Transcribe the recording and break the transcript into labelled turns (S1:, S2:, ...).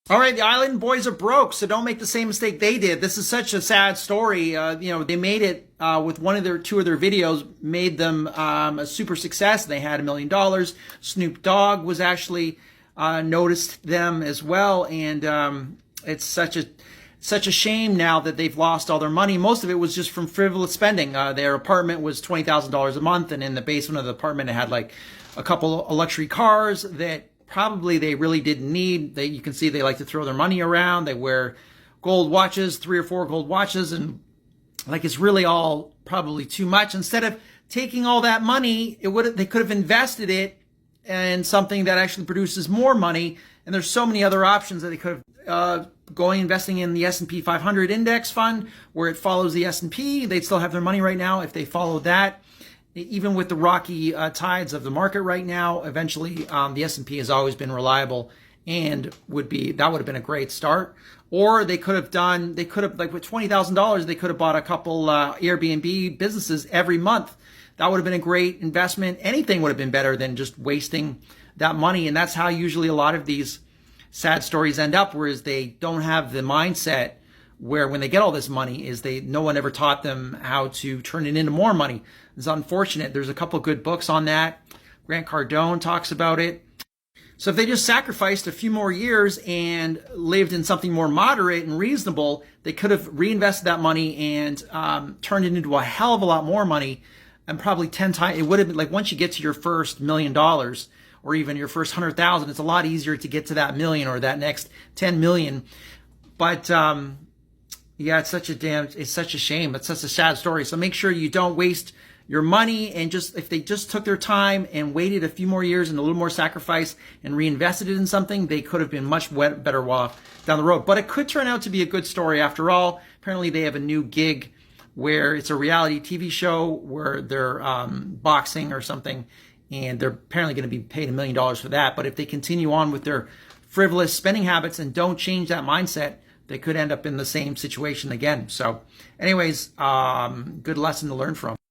S1: All right, the Island boys are broke, so don't make the same mistake they did. This is such a sad story. They made it with two of their videos, made them a super success. They had $1 million. Snoop Dogg was actually noticed them as well, and it's such a shame now that they've lost all their money. Most of it was just from frivolous spending. Their apartment was $20,000 a month, and in the basement of the apartment, it had like a couple of luxury cars that probably they really didn't need. You can see they like to throw their money around. They wear gold watches, 3 or 4 gold watches, and like it's really all probably too much. Instead of taking all that money, they could have invested it in something that actually produces more money. And there's so many other options that they could have investing in the S&P 500 index fund where it follows the S&P. They'd still have their money right now if they followed that. Even with the rocky tides of the market right now, eventually the S&P has always been reliable and that would have been a great start. Or they could have like with $20,000, they could have bought a couple Airbnb businesses every month. That would have been a great investment. Anything would have been better than just wasting that money. And that's how usually a lot of these sad stories end up, whereas they don't have the mindset where when they get all this money no one ever taught them how to turn it into more money. It's unfortunate. There's a couple good books on that. Grant Cardone talks about it. So if they just sacrificed a few more years and lived in something more moderate and reasonable, they could have reinvested that money and turned it into a hell of a lot more money, and probably 10 times. It would have been like once you get to your first $1 million or even your first 100,000, it's a lot easier to get to that million or that next 10 million. But yeah, it's such a shame. It's such a sad story. So make sure you don't waste your money, and if they just took their time and waited a few more years and a little more sacrifice and reinvested it in something, they could have been much better off down the road. But it could turn out to be a good story after all. Apparently they have a new gig where it's a reality TV show where they're boxing or something, and they're apparently going to be paid $1 million for that. But if they continue on with their frivolous spending habits and don't change that mindset, they could end up in the same situation again. So anyways, good lesson to learn from.